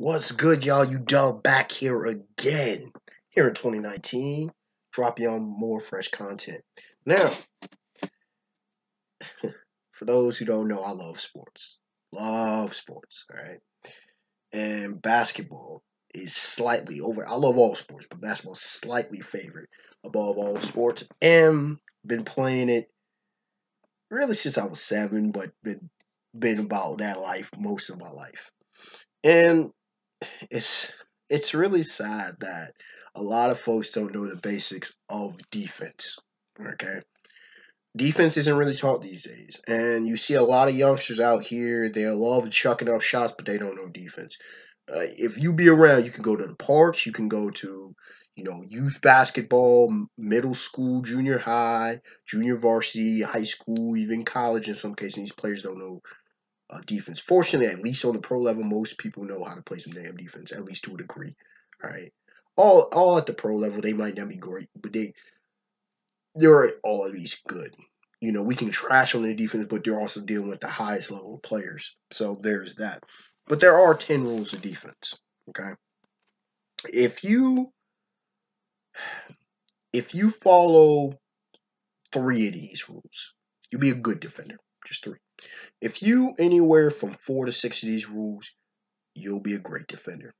What's good, y'all? You dub back here again. Here in 2019, drop y'all more fresh content. Now, for those who don't know, I love sports. Love sports, all right? And basketball is slightly over. I love all sports, but basketball is slightly favored above all sports. And been playing it really since I was 7, but been about that life most of my life. And it's it's really sad that a lot of folks don't know the basics of defense. Okay, defense isn't really taught these days, and you see a lot of youngsters out here. They love chucking up shots, but they don't know defense. If you be around, you can go to the parks. You can go to youth basketball, middle school, junior high, junior varsity, high school, even college. In some cases, these players don't know defense. Fortunately, at least on the pro level, most people know how to play some damn defense, at least to a degree. All right. All at the pro level, they might not be great, but they're all at least good. We can trash on their defense, but they're also dealing with the highest level of players. So there's that. But there are 10 rules of defense. Okay. If you if you follow 3 of these rules, you'll be a good defender. Just 3. If you anywhere from 4 to 6 of these rules, you'll be a great defender.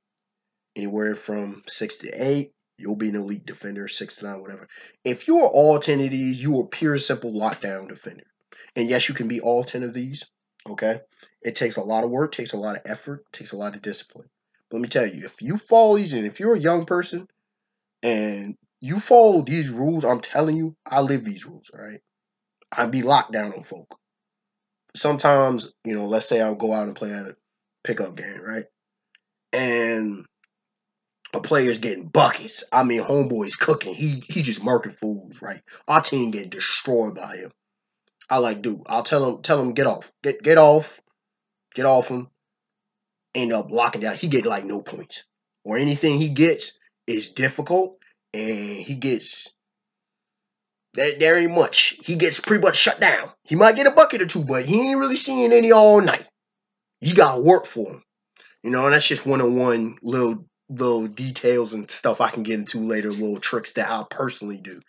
Anywhere from 6 to 8, you'll be an elite defender. 6 to 9, whatever. If you are all 10 of these, you are pure simple lockdown defender. And yes, you can be all 10 of these. Okay, it takes a lot of work, takes a lot of effort, takes a lot of discipline. But let me tell you, if you follow these, and if you're a young person and you follow these rules, I'm telling you, I live these rules. All right, I be locked down on folk. Sometimes, let's say I'll go out and play at a pickup game, right? And a player's getting buckets. I mean, homeboy's cooking. He just murking fools, right? Our team getting destroyed by him. I like, dude. I'll tell him get off, get off him. End up locking down. He get like no points, or anything he gets is difficult, and he gets there ain't much. He gets pretty much shut down. He might get a bucket or two, but he ain't really seeing any all night. You gotta work for him, and that's just one-on-one little details and stuff I can get into later, little tricks that I personally do.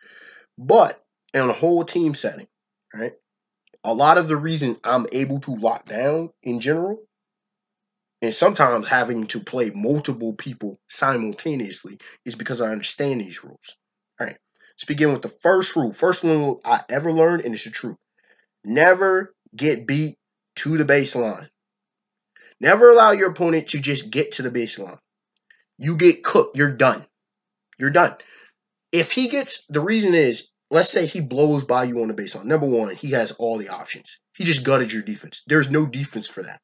But in a whole team setting, right? A lot of the reason I'm able to lock down in general, and sometimes having to play multiple people simultaneously, is because I understand these rules. All right. Let's begin with the first rule. First rule I ever learned, and it's the truth. Never get beat to the baseline. Never allow your opponent to just get to the baseline. You get cooked, you're done. You're done. If he gets, the reason is, let's say he blows by you on the baseline. Number one, he has all the options. He just gutted your defense. There's no defense for that.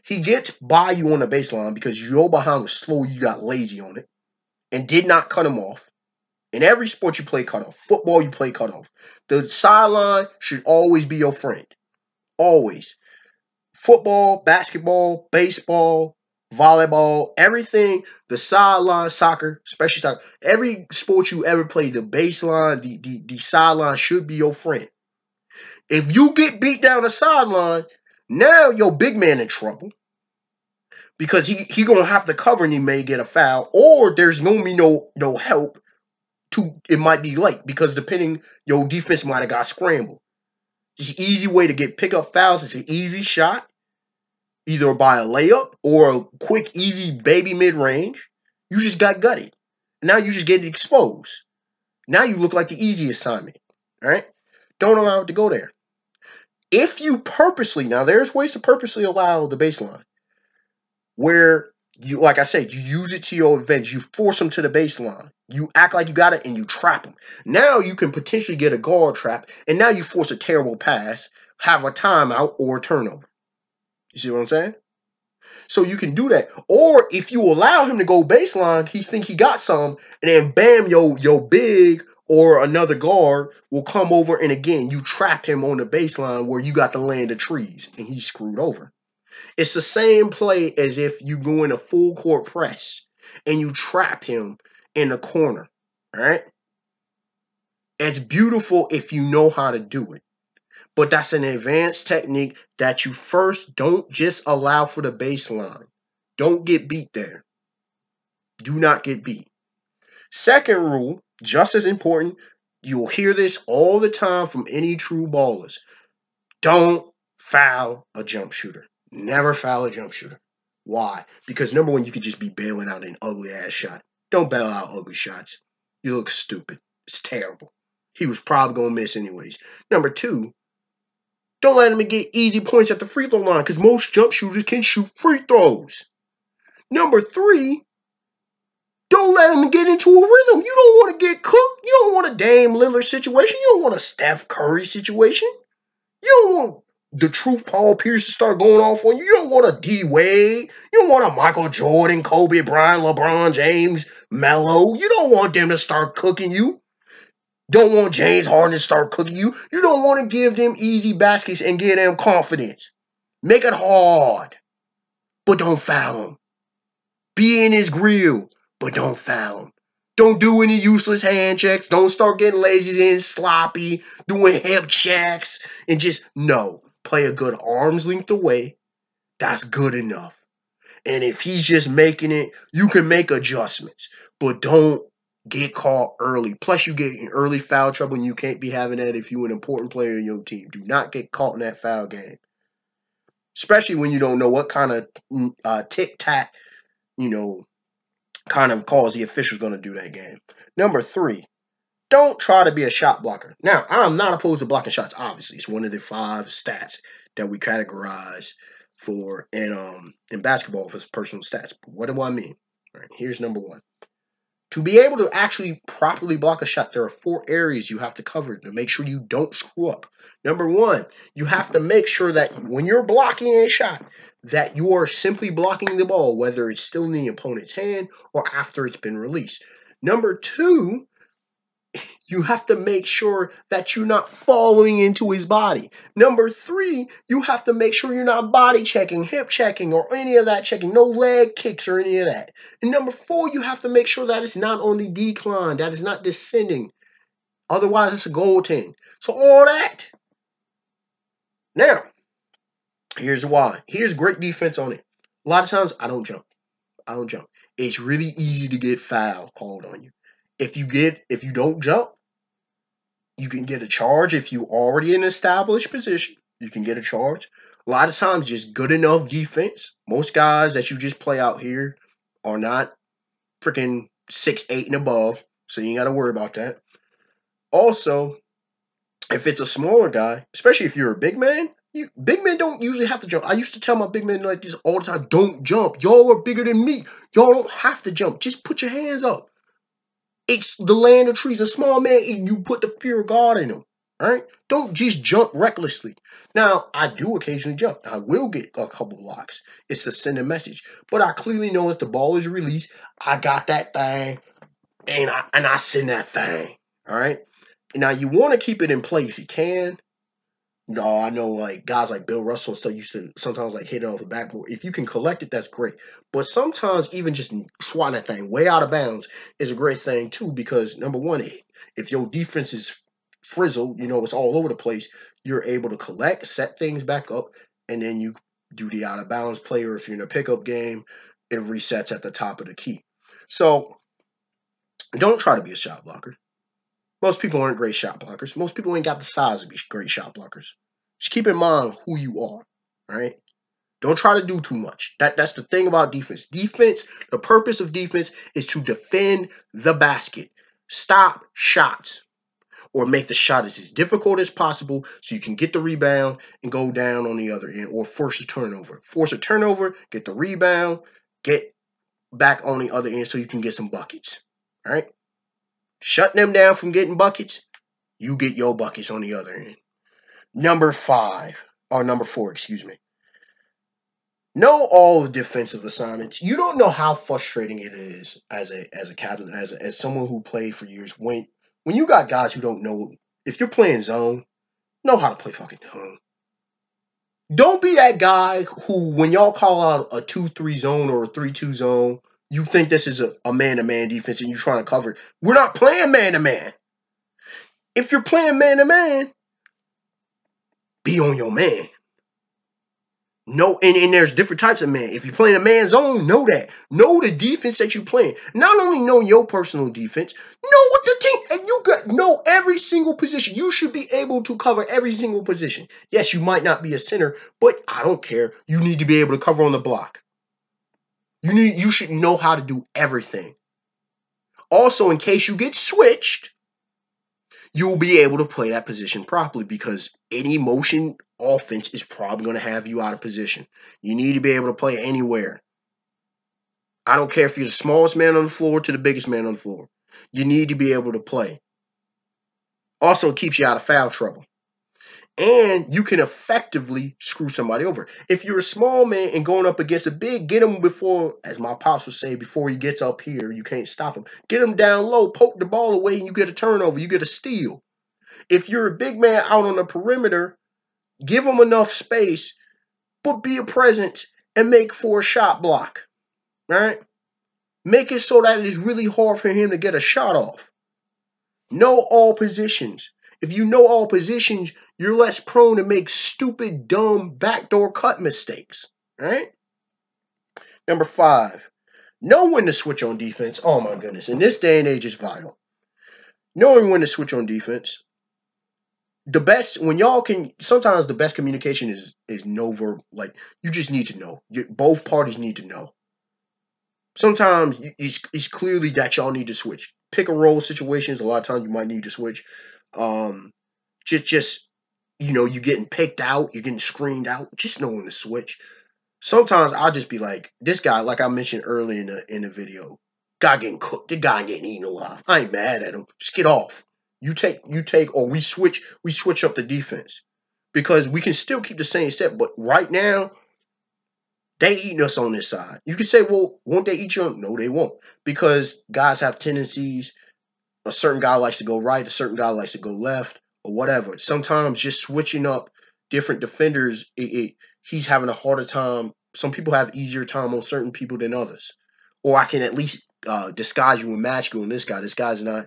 He gets by you on the baseline because your behind was slow, you got lazy on it, and did not cut him off. In every sport you play cut off. Football, you play cut off. The sideline should always be your friend. Always. Football, basketball, baseball, volleyball, everything, the sideline, soccer, especially soccer, every sport you ever played, the baseline, the sideline should be your friend. If you get beat down the sideline, now your big man in trouble because he gonna have to cover and he may get a foul, or there's gonna be no help. It might be late because depending, your defense might have got scrambled. It's an easy way to get pick up fouls. It's an easy shot, either by a layup or a quick, easy baby mid-range. You just got gutted. Now you just get exposed. Now you look like the easy assignment. All right? Don't allow it to go there. If you purposely, now there's ways to purposely allow the baseline where you, like I said, you use it to your advantage. You force them to the baseline. You act like you got it and you trap them. Now you can potentially get a guard trap, and now you force a terrible pass, have a timeout or a turnover. You see what I'm saying? So you can do that. Or if you allow him to go baseline, he think he got some, and then bam, your big or another guard will come over, and again, you trap him on the baseline where you got to land the trees, and he's screwed over. It's the same play as if you go in a full court press and you trap him in the corner. All right? It's beautiful if you know how to do it. But that's an advanced technique that you first don't just allow for the baseline. Don't get beat there. Do not get beat. Second rule, just as important, you'll hear this all the time from any true ballers. Don't foul a jump shooter. Never foul a jump shooter. Why? Because number one, you could just be bailing out an ugly ass shot. Don't bail out ugly shots. You look stupid. It's terrible. He was probably going to miss anyways. Number two, don't let him get easy points at the free throw line because most jump shooters can shoot free throws. Number three, don't let him get into a rhythm. You don't want to get cooked. You don't want a Dame Lillard situation. You don't want a Steph Curry situation. You don't want the truth Paul Pierce to start going off on you. You don't want a D Wade. You don't want a Michael Jordan, Kobe Bryant, LeBron James, Melo. You don't want them to start cooking you. Don't want James Harden to start cooking you. You don't want to give them easy baskets and give them confidence. Make it hard, but don't foul them. Be in his grill, but don't foul him. Don't do any useless hand checks. Don't start getting lazy and sloppy, doing hip checks, and just, no. Play a good arm's length away. That's good enough. And if he's just making it, you can make adjustments. But don't get caught early. Plus, you get in early foul trouble, and you can't be having that if you're an important player in your team. Do not get caught in that foul game. Especially when you don't know what kind of tic-tac, kind of calls the official's going to do that game. Number three, don't try to be a shot blocker. Now, I'm not opposed to blocking shots, obviously. It's one of the 5 stats that we categorize for in basketball for personal stats. But what do I mean? All right, here's number one. To be able to actually properly block a shot, there are 4 areas you have to cover to make sure you don't screw up. Number one, you have to make sure that when you're blocking a shot, that you are simply blocking the ball, whether it's still in the opponent's hand or after it's been released. Number two, you have to make sure that you're not falling into his body. Number three, you have to make sure you're not body checking, hip checking, or any of that checking. No leg kicks or any of that. And number 4, you have to make sure that it's not on the decline, that it's not descending. Otherwise, it's a goaltend. So all that. Now, here's why. Here's great defense on it. A lot of times, I don't jump. It's really easy to get foul called on you. If you don't jump, you can get a charge. If you already in an established position, you can get a charge. A lot of times, just good enough defense. Most guys that you just play out here are not freaking 6'8" and above, so you ain't got to worry about that. Also, if it's a smaller guy, especially if you're a big man, big men don't usually have to jump. I used to tell my big men like this all the time, don't jump. Y'all are bigger than me. Y'all don't have to jump. Just put your hands up. It's the land of trees. A small man, you put the fear of God in him. All right? Don't just jump recklessly. Now, I do occasionally jump. I will get a couple blocks. It's to send a message. But I clearly know that the ball is released. I got that thing, and I send that thing. All right? Now, you want to keep it in play if you can. No, I know like guys like Bill Russell and stuff used to sometimes like hit it off the backboard. If you can collect it, that's great. But sometimes even just swatting that thing way out of bounds is a great thing too, because number one, if your defense is frizzled, it's all over the place, you're able to collect, set things back up, and then you do the out of bounds play, or if you're in a pickup game, it resets at the top of the key. So don't try to be a shot blocker. Most people aren't great shot blockers. Most people ain't got the size to be great shot blockers. Just keep in mind who you are, right? Don't try to do too much. That's the thing about defense. Defense, the purpose of defense is to defend the basket. Stop shots or make the shot as difficult as possible so you can get the rebound and go down on the other end, or force a turnover. Force a turnover, get the rebound, get back on the other end so you can get some buckets, all right? Shutting them down from getting buckets, you get your buckets on the other end. Number 4, excuse me. Know all the defensive assignments. You don't know how frustrating it is as a captain, as someone who played for years. When you got guys who don't know, if you're playing zone, know how to play fucking zone. Don't be that guy who, when y'all call out a 2-3 zone or a 3-2 zone, you think this is a man-to-man defense and you're trying to cover it. We're not playing man-to-man. If you're playing man-to-man, be on your man. And there's different types of man. If you're playing a man zone, know that. Know the defense that you're playing. Not only know your personal defense, know what the team, and you got know every single position. You should be able to cover every single position. Yes, you might not be a center, but I don't care. You need to be able to cover on the block. You should know how to do everything. Also, in case you get switched, you'll be able to play that position properly because any motion offense is probably going to have you out of position. You need to be able to play anywhere. I don't care if you're the smallest man on the floor to the biggest man on the floor. You need to be able to play. Also, it keeps you out of foul trouble. And you can effectively screw somebody over. If you're a small man and going up against a big, get him before, as my pops would say, before he gets up here, you can't stop him. Get him down low, poke the ball away, and you get a turnover. You get a steal. If you're a big man out on the perimeter, give him enough space, but be a presence and make for a shot block. All right? Make it so that it's really hard for him to get a shot off. Know all positions. If you know all positions, you're less prone to make stupid, dumb, backdoor cut mistakes. All right? Number 5, know when to switch on defense. Oh my goodness. In this day and age, it's vital. Knowing when to switch on defense. The best, when y'all can, sometimes the best communication is no verb. Like, you just need to know. Both parties need to know. Sometimes it's clearly that y'all need to switch. Pick and roll situations, a lot of times you might need to switch. Just you getting picked out, you're getting screened out. Just know when to switch. Sometimes I'll just be like, this guy, like I mentioned earlier in the video, guy getting cooked, the guy getting eaten alive. I ain't mad at him. Just get off. You take, or we switch up the defense. Because we can still keep the same step, but right now, they eating us on this side. You can say, well, won't they eat you? No, they won't. Because guys have tendencies. A certain guy likes to go right. A certain guy likes to go left or whatever. Sometimes just switching up different defenders, he's having a harder time. Some people have easier time on certain people than others. Or I can at least disguise you and match you on this guy. This guy's not.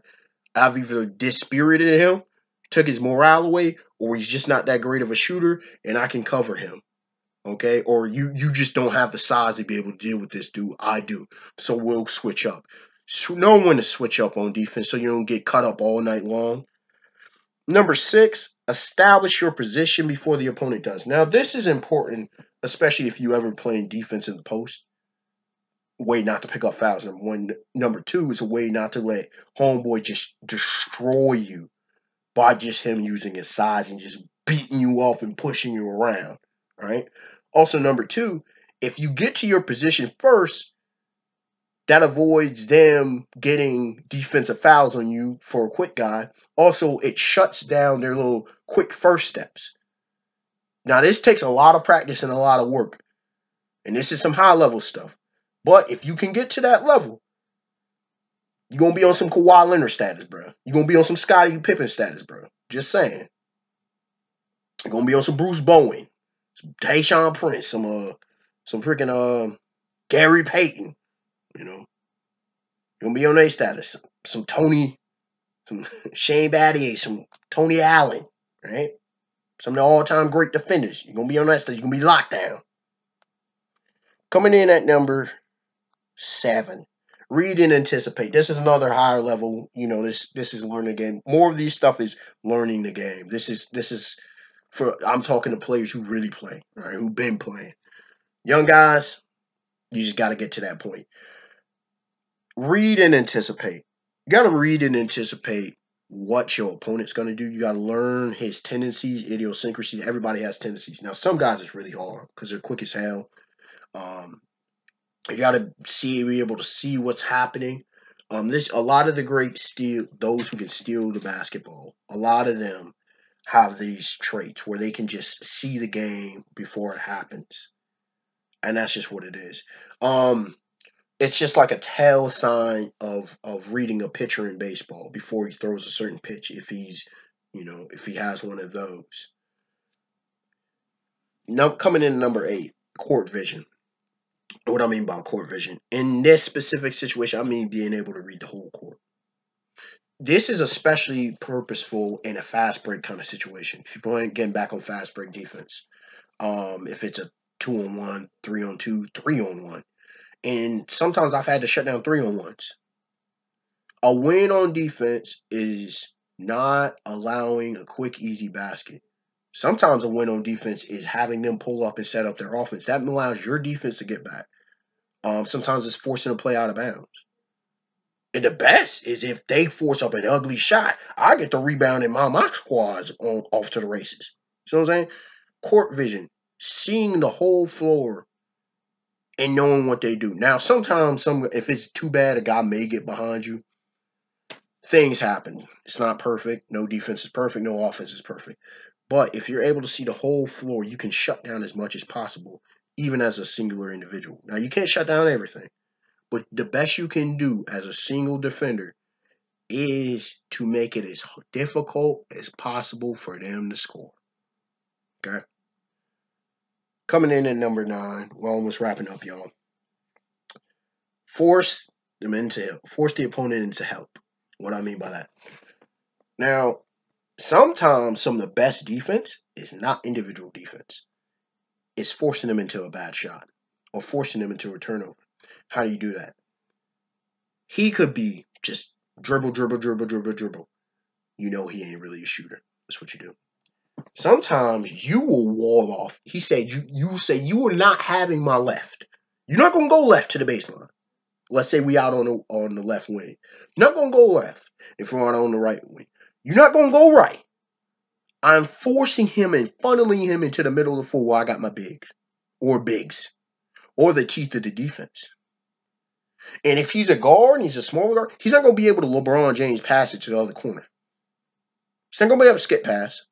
I've either dispirited him, took his morale away, or he's just not that great of a shooter, and I can cover him. Okay, or you just don't have the size to be able to deal with this dude. I do, so we'll switch up. So know when to switch up on defense so you don't get cut up all night long. Number 6, establish your position before the opponent does. Now this is important, especially if you ever playing defense in the post. Way not to pick up fouls. Number 1. Number 2 is a way not to let homeboy just destroy you by just him using his size and just beating you up and pushing you around. Right? Also, number 2, if you get to your position first, that avoids them getting defensive fouls on you for a quick guy. Also, it shuts down their little quick first steps. Now, this takes a lot of practice and a lot of work. And this is some high-level stuff. But if you can get to that level, you're going to be on some Kawhi Leonard status, bro. You're going to be on some Scottie Pippen status, bro. Just saying. You're going to be on some Bruce Bowen, some Tayshaun Prince, some freaking Gary Payton, you know. You're going to be on their status. Some Tony, some Shane Battier, some Tony Allen, right? Some of the all-time great defenders. You're going to be on that stage. You're going to be locked down. Coming in at number 7. Read and anticipate. This is another higher level. This is learning the game. More of these stuff is learning the game. This is for, I'm talking to players who really play, right? Who've been playing. Young guys, you just got to get to that point. Read and anticipate. You got to read and anticipate what your opponent's going to do. You got to learn his tendencies, idiosyncrasies. Everybody has tendencies. Now, some guys it's really hard because they're quick as hell. You got to be able to see what's happening. A lot of the great those who can steal the basketball, a lot of them have these traits where they can just see the game before it happens. And that's just what it is. It's just like a tell sign of reading a pitcher in baseball before he throws a certain pitch, if he has one of those. Now, coming in number 8, court vision. What I mean by court vision. In this specific situation, I mean being able to read the whole court. This is especially purposeful in a fast break kind of situation. If you're getting back on fast break defense, if it's a 2-on-1, 3-on-2, 3-on-1. And sometimes I've had to shut down 3-on-1s. A win on defense is not allowing a quick, easy basket. Sometimes a win on defense is having them pull up and set up their offense. That allows your defense to get back. Sometimes it's forcing a play out of bounds. And the best is if they force up an ugly shot, I get the rebound and my squad's off to the races. You know what I'm saying? Court vision, seeing the whole floor and knowing what they do. Now, sometimes if it's too bad, a guy may get behind you. Things happen. It's not perfect. No defense is perfect. No offense is perfect. But if you're able to see the whole floor, you can shut down as much as possible, even as a singular individual. Now, you can't shut down everything. But the best you can do as a single defender is to make it as difficult as possible for them to score. Okay? Coming in at number 9, we're almost wrapping up, y'all. Force the opponent into help. What I mean by that. Now, sometimes some of the best defense is not individual defense. It's forcing them into a bad shot or forcing them into a turnover. How do you do that? He could be just dribble. You know he ain't really a shooter. That's what you do. Sometimes you will wall off. He said you say you are not having my left. You're not gonna go left to the baseline. Let's say we out on the left wing. You're not gonna go left if we're out on the right wing. You're not gonna go right. I'm forcing him and funneling him into the middle of the floor where I got my bigs or the teeth of the defense. And if he's a guard and he's a smaller guard, he's not going to be able to LeBron James pass it to the other corner. He's not going to be able to skip pass.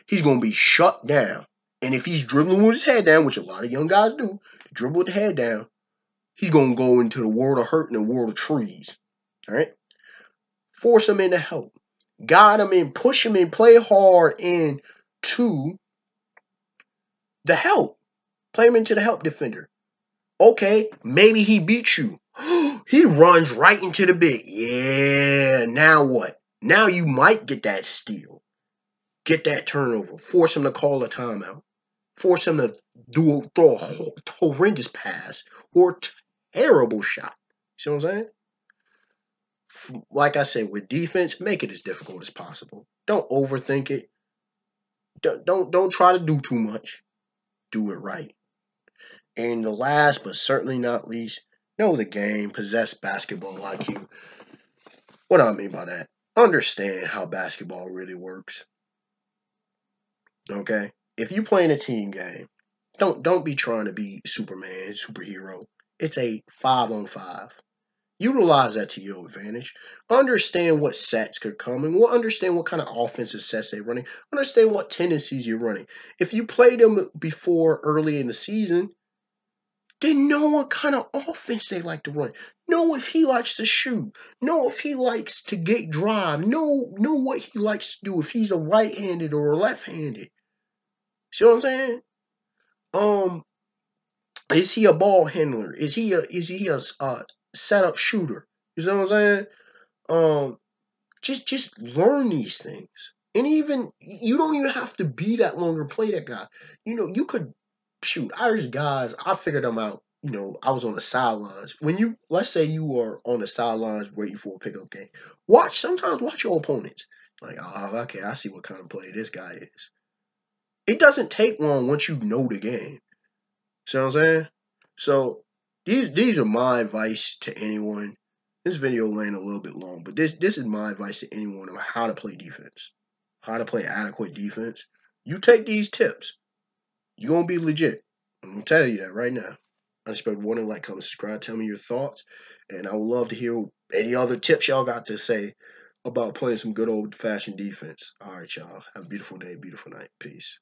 He's going to be shut down. And if he's dribbling with his head down, which a lot of young guys do, dribble with the head down, he's going to go into the world of hurt and the world of trees. All right? Force him into help. Guide him in, push him in, play hard into the help. Play him into the help defender. Okay, maybe he beats you. He runs right into the big. Yeah, now what? Now you might get that steal. Get that turnover. Force him to call a timeout. Force him to throw a horrendous pass or terrible shot. See what I'm saying? Like I said, with defense, make it as difficult as possible. Don't overthink it. Don't try to do too much. Do it right. And the last but certainly not least, know the game, possess basketball IQ. What do I mean by that? Understand how basketball really works. Okay? If you play in a team game, don't be trying to be Superman, superhero. It's a 5-on-5. Utilize that to your advantage. Understand what sets could come and understand what kind of offensive sets they're running. Understand what tendencies you're running. If you played them before early in the season, then know what kind of offense they like to run. Know if he likes to shoot. Know if he likes to get drive. Know what he likes to do. If he's a right-handed or a left-handed. See what I'm saying? Is he a ball handler? Is he a setup shooter? You see what I'm saying? Just learn these things. And even you don't even have to be that long or play that guy. You know, you could shoot. Irish guys, I figured them out. You know, I was on the sidelines. Let's say you are on the sidelines waiting for a pickup game. Sometimes watch your opponents. Like, oh, okay, I see what kind of player this guy is. It doesn't take long once you know the game. See what I'm saying? So these are my advice to anyone. This video ran a little bit long, but this is my advice to anyone on how to play defense, how to play adequate defense. You take these tips, you're gonna be legit. I'm gonna tell you that right now. I expect one to like, comment, subscribe, tell me your thoughts, and I would love to hear any other tips y'all got to say about playing some good old-fashioned defense. All right, y'all. Have a beautiful day, beautiful night. Peace.